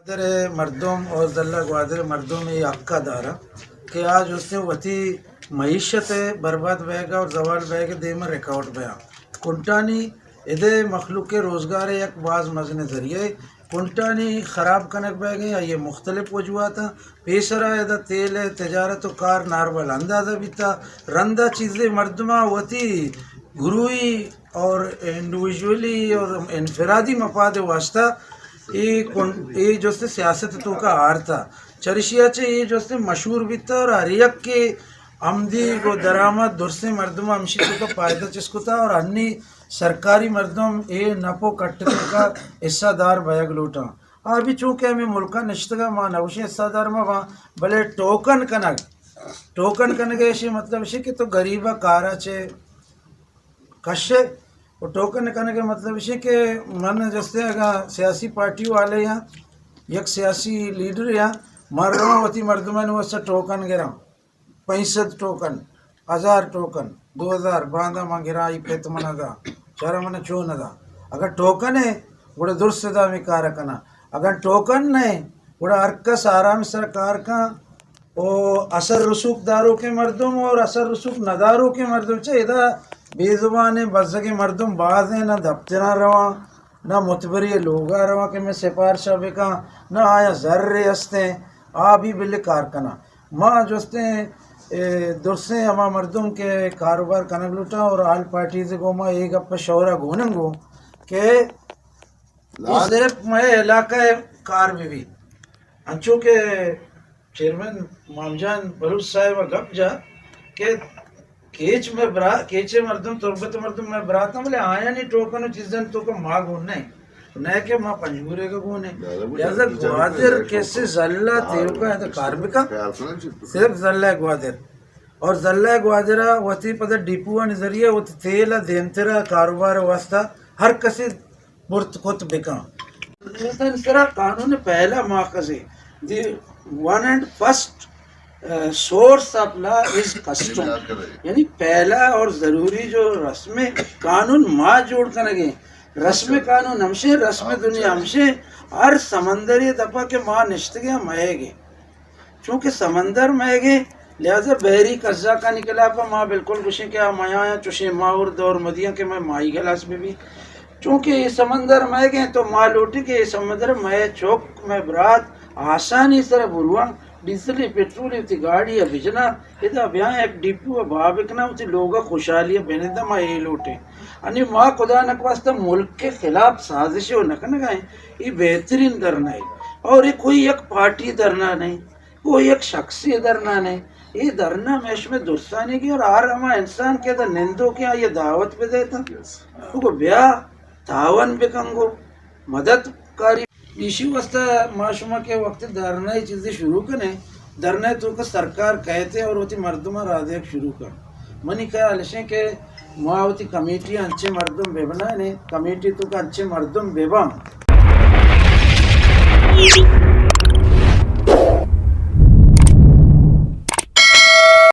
گوادر مردم اور ضلع گوادر مردم یہ حق دارا کہ آج اس سے وتی معیشت برباد بے گا اور زوال بے گا دے میں ریکارڈ بیا کنٹانی ادے مخلوق کے روزگار ایک بعض مزن ذریعے کنٹانی خراب کنک بے گئے یہ مختلف وجوہات ہیں پیسرا ادا تیل تجارت و کار نارول اندازہ بھی تھا رندہ چیزیں مردمہ وتی گروہی اور انڈیویجولی اور انفرادی مفاد واسطہ یہ جو سے سیاست تو کا ہار تھا چرشیا چے یہ جو سے مشہور بھی تھا اور ہر ایک کے آمدی کو درآمد درسے مردم ہمشی تو کا فائدہ چسکو تھا اور انی سرکاری مردم یہ نپو کٹنے کا حصہ دار بیگ لوٹا ابھی چونکہ ہمیں ملکہ نشتگا ماں نوشی حصہ دار ماں بلے ٹوکن کنگ ایشی مطلب اسی کہ تو غریبہ کارا چے کشے اور ٹوکن کنگ مطلب اسی کہ من جستے اگر سیاسی پارٹی والے یا یک سیاسی لیڈر یا مر رہا ہوتی مردمان وہ سے ٹوکن گرا 65 ٹوکن 1000 ٹوکن 2000 باندھا ماں گرا ای پیت منہ دا چارہ منہ چون دا اگر ٹوکن ہے بڑا درست دا میں کارا کنا اگر ٹوکن نہیں بڑا ارکس آرام سرکار کا او اثر رسوک داروں کے مردم اور اثر رسوک نداروں کے مردم چاہیے دا بے زبان بزگ مردم بعض ہیں نہ دفترہ رواں نہ متبری لوگا رواں کہ میں سپارشہ بکا نہ آیا ذر ہستے آبی بل کارکنا ماں جوستے درسیں ہما مردم کے کاروبار کنگ لوٹا اور آل پارٹی سے گو ماں ایک اپا شورہ گوننگو کہ صرف میں علاقہ کار بھی انچو کہ چیئرمین مامجان بلوچ صاحب گپ جا کہ کیچے مردم تربت مردم میں براتا بلے آیا نہیں ٹوکنو چیزن تو کا ماں گون نہیں نہیں کہ ماں پنجبورے کا گون ہے لہذا گوادر کیسے ضلع تیرو کا ہے تو کاربکا صرف ضلع گوادر اور ضلع گوادرہ وطی پتہ ڈیپوہ نظریہ وطی تیلہ دینترہ کاروبار واسطہ ہر کسی برت خط بکا اس طرح قانون پہلا ماخذ ہے the one and first source of law is custom یعنی پہلا اور ضروری جو رسم قانون ماں جوڑ کرنے رسم قانون ہمشے رسم دنیا ہمشے ہر سمندری دفعہ کے ماں نشتگے مہے گے چونکہ سمندر مہے گے لہذا بحری قضا کا نکلا پا ماں بالکل کچھ کیا مایا چوشے ماں اور دور مدیاں کے میں مائی گلاس میں بھی چونکہ یہ سمندر مہے گئے تو ماں لوٹی کہ یہ سمندر مہے چوک میں برات آسانی سر بھروا ڈیزلی پیٹرولی ہوتی گاڑی یا بجنا ادھا بیاں ایک ڈیپو بابکنا ہوتی لوگا خوشحالی بینیدہ ماں یہ لوٹے یعنی ماں خدا نکواستا ملک کے خلاف سازشیں نکنگائیں یہ بہترین درنا ہے اور یہ کوئی ایک پارٹی درنا نہیں کوئی ایک شخصی درنا نہیں یہ درنا میش میں دوستانی کی اور آر ہما انسان کے دا نندوں کیا یہ دعوت پہ دیتا کو بیا تعاون بکنگو مدد کاری اسی واسطہ معاشمہ کے وقت درنا ہی چیزیں شروع کریں درنا تو کا سرکار کہتے اور ہوتی مردمہ رادیک شروع کر منی خیال ہے کہ ماں ہوتی کمیٹی انچے مردم بے بنا کمیٹی تو کا انچے مردم بے بام